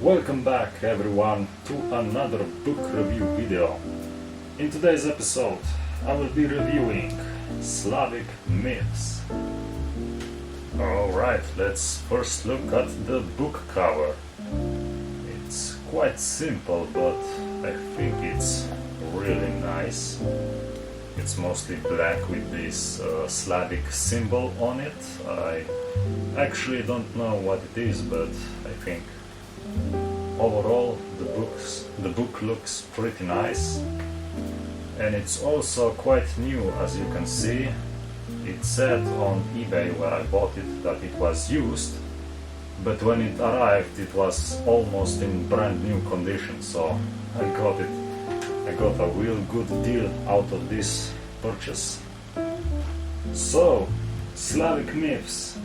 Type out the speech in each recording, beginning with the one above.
Welcome back everyone to another book review video. In today's episode I will be reviewing Slavic myths. Alright, let's first look at the book cover. It's quite simple, but I think it's really nice. It's mostly black with this Slavic symbol on it. I actually don't know what it is, but I think overall the book looks pretty nice, and it's also quite new. As you can see, it said on eBay where I bought it that it was used, but when it arrived it was almost in brand new condition, so I got a real good deal out of this purchase. So, Slavic myths.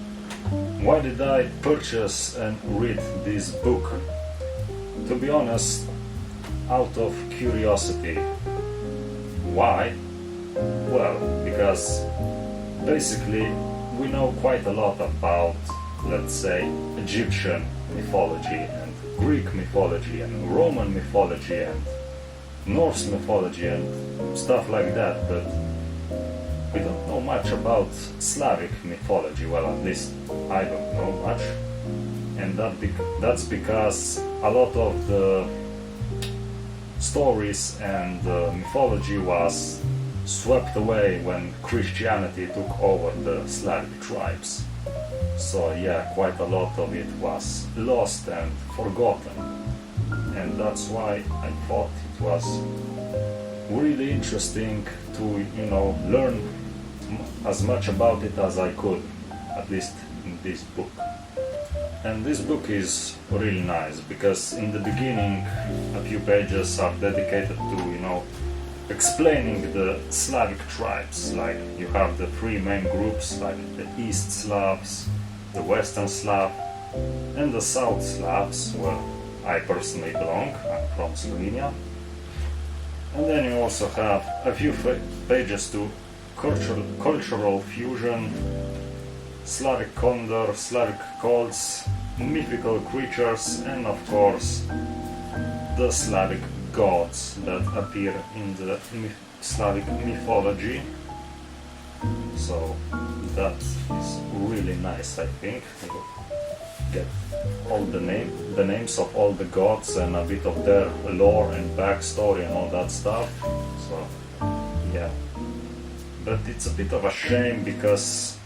Why did I purchase and read this book? To be honest, out of curiosity. Why? Well, because basically we know quite a lot about, let's say, Egyptian mythology and Greek mythology and Roman mythology and Norse mythology and stuff like that, but we don't know much about Slavic mythology. Well, at least I don't know much, and that's because a lot of the stories and mythology was swept away when Christianity took over the Slavic tribes. So yeah, quite a lot of it was lost and forgotten, and that's why I thought it was really interesting to, learn as much about it as I could, at least in this book. And this book is really nice because in the beginning a few pages are dedicated to, explaining the Slavic tribes. Like, you have the three main groups, like the East Slavs, the Western Slav, and the South Slavs, where I personally belong. I'm from Slovenia. And then you also have a few pages to cultural fusion, Slavic condor, Slavic cults, mythical creatures, and of course the Slavic gods that appear in the Slavic mythology. So that is really nice, I think. You get all the names of all the gods and a bit of their lore and backstory and all that stuff. So yeah, but it's a bit of a shame because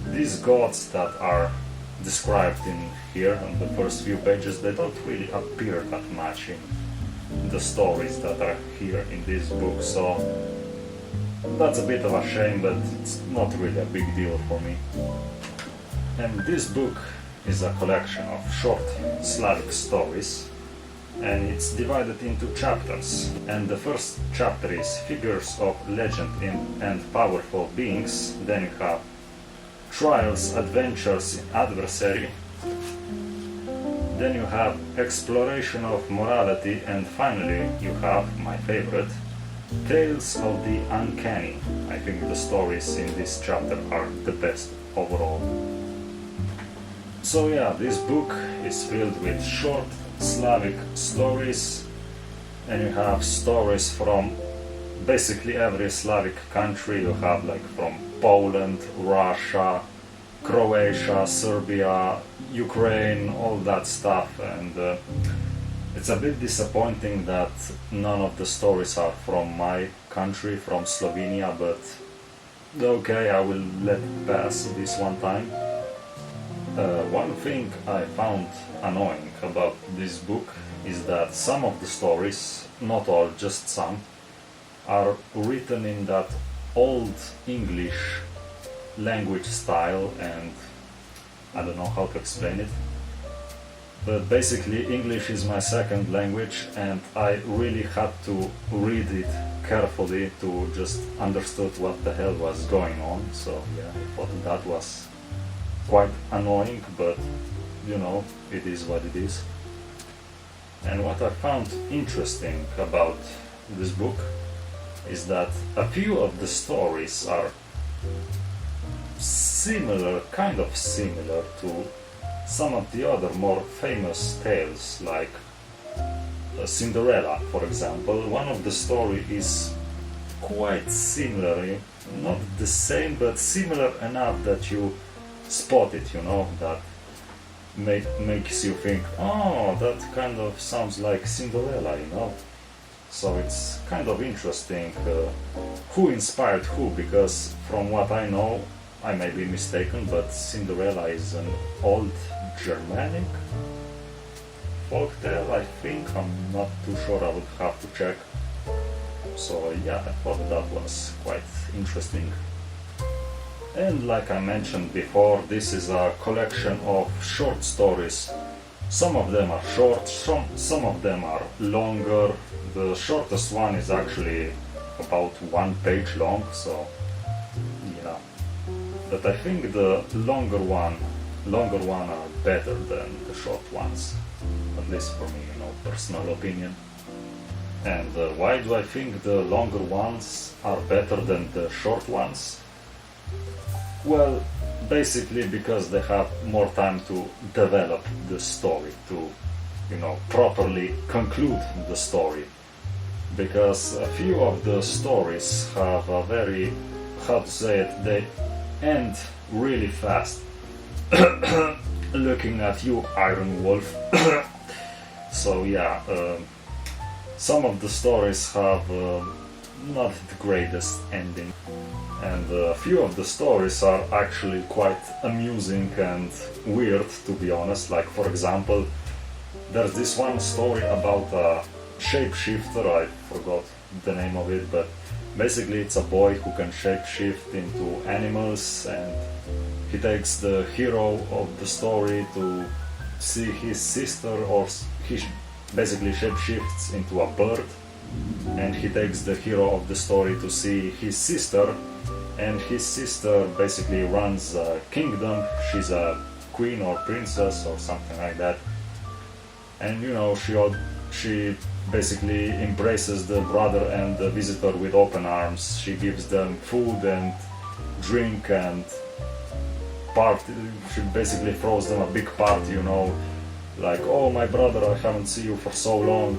these gods that are described in here on the first few pages, they don't really appear that much in the stories that are here in this book. So that's a bit of a shame, but it's not really a big deal for me. And this book is a collection of short Slavic stories, and it's divided into chapters. And the first chapter is figures of legend and powerful beings. Then you have trials, adventures, adversary. Then you have exploration of morality, and finally you have my favorite, tales of the uncanny. I think the stories in this chapter are the best overall. So yeah, this book is filled with short Slavic stories, and you have stories from basically every Slavic country. You have like from Poland, Russia, Croatia, Serbia, Ukraine, all that stuff, and it's a bit disappointing that none of the stories are from my country, from Slovenia, but okay, I will let it pass this one time. One thing I found annoying about this book is that some of the stories, not all, just some, are written in that old English language style, and I don't know how to explain it, but basically English is my second language, and I really had to read it carefully to just understand what the hell was going on. So yeah, I thought that was quite annoying, but it is what it is. And what I found interesting about this book is that a few of the stories are kind of similar to some of the other more famous tales, like Cinderella, for example. One of the story is quite similar, not the same, but similar enough that you spot it, that makes you think, oh, that kind of sounds like Cinderella, So it's kind of interesting who inspired who, because from what I know, I may be mistaken, but Cinderella is an old Germanic folktale, I think. I'm not too sure, I would have to check. So yeah, I thought that was quite interesting. And like I mentioned before, this is a collection of short stories. Some of them are short, some of them are longer. The shortest one is actually about 1 page long, so yeah. But I think the longer one are better than the short ones, at least for me, personal opinion. And why do I think the longer ones are better than the short ones? Well, basically because they have more time to develop the story, to, properly conclude the story. Because a few of the stories have a very, how to say it, they end really fast. Looking at you, Iron Wolf. So yeah, some of the stories have not the greatest ending, and a few of the stories are actually quite amusing and weird, to be honest. Like, for example, there's this one story about a shapeshifter. I forgot the name of it, but basically it's a boy who can shapeshift into animals, and he takes the hero of the story to see his sister, or he basically shapeshifts into a bird, and he takes the hero of the story to see his sister, and his sister basically runs a kingdom. She's a queen or princess or something like that, and she basically embraces the brother and the visitor with open arms. She gives them food and drink and party. She basically throws them a big party, like, oh, my brother, I haven't seen you for so long,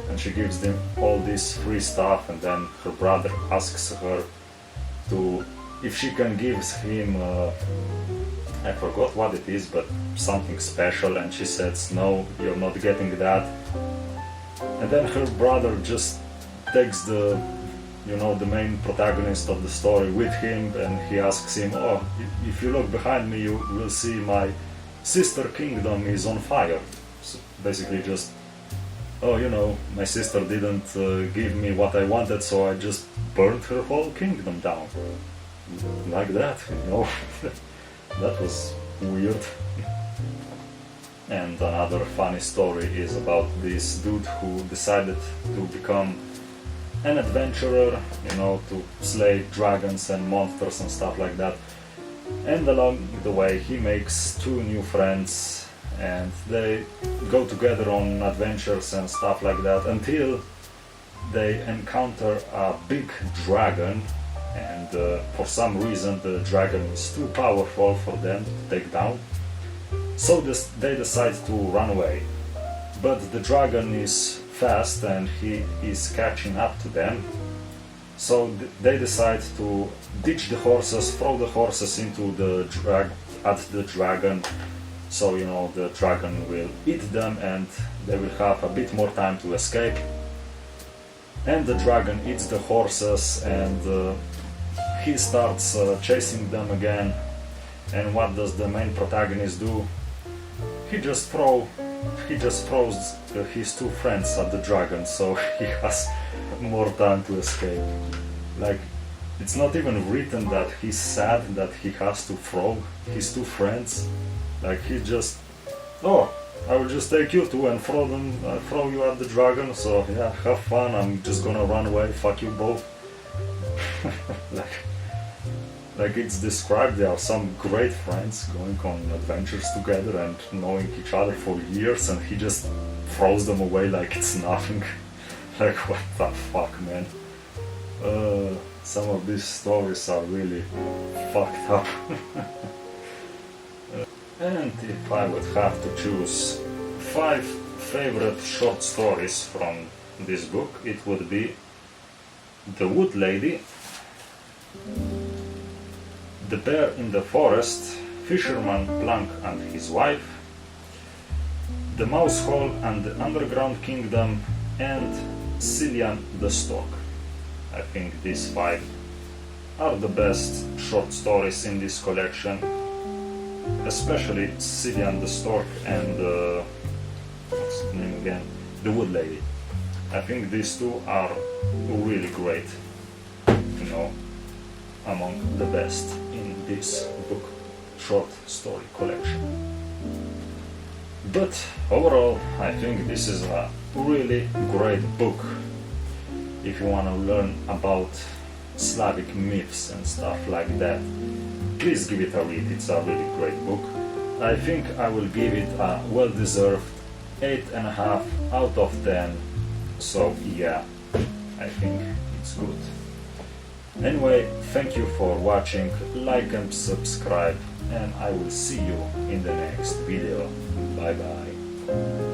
and she gives them all this free stuff. And then her brother asks her if she can give him I forgot what it is, but something special, and she says, no, you're not getting that. And then her brother just takes the main protagonist of the story with him, and he asks him, oh, if you look behind me, you will see my sister kingdom is on fire. So basically just, oh, my sister didn't give me what I wanted, so I just burned her whole kingdom down. Like that, That was weird. And another funny story is about this dude who decided to become an adventurer, to slay dragons and monsters and stuff like that. And along the way he makes 2 new friends, and they go together on adventures and stuff like that until they encounter a big dragon, and for some reason the dragon is too powerful for them to take down. So they decide to run away. But the dragon is fast and he is catching up to them. So they decide to ditch the horses, throw the horses into the dragon. So the dragon will eat them and they will have a bit more time to escape. And the dragon eats the horses, and he starts chasing them again. And what does the main protagonist do? He just throws his 2 friends at the dragon, so he has more time to escape. Like, it's not even written that he's sad that he has to throw his 2 friends. Like, he just, oh, I will just take you 2 and throw you at the dragon, so yeah, have fun, I'm just gonna run away, fuck you both. Like it's described, they are some great friends going on adventures together and knowing each other for years, and he just throws them away like it's nothing. Like, what the fuck, man. Some of these stories are really fucked up. And if I would have to choose 5 favorite short stories from this book, it would be The Wood Lady, The Bear in the Forest, Fisherman Plank and His Wife, The Mouse Hole and the Underground Kingdom, and Cillian the Stork. I think these 5 are the best short stories in this collection, especially Cillian the Stork and what's the name again? The Wood Lady. I think these 2 are really great, among the best in this book short story collection. But overall, I think this is a really great book if you want to learn about Slavic myths and stuff like that. Please give it a read, it's a really great book. I think I will give it a well-deserved 8.5 out of 10. So yeah, I think it's good. Anyway, thank you for watching, like and subscribe, and I will see you in the next video. Bye bye.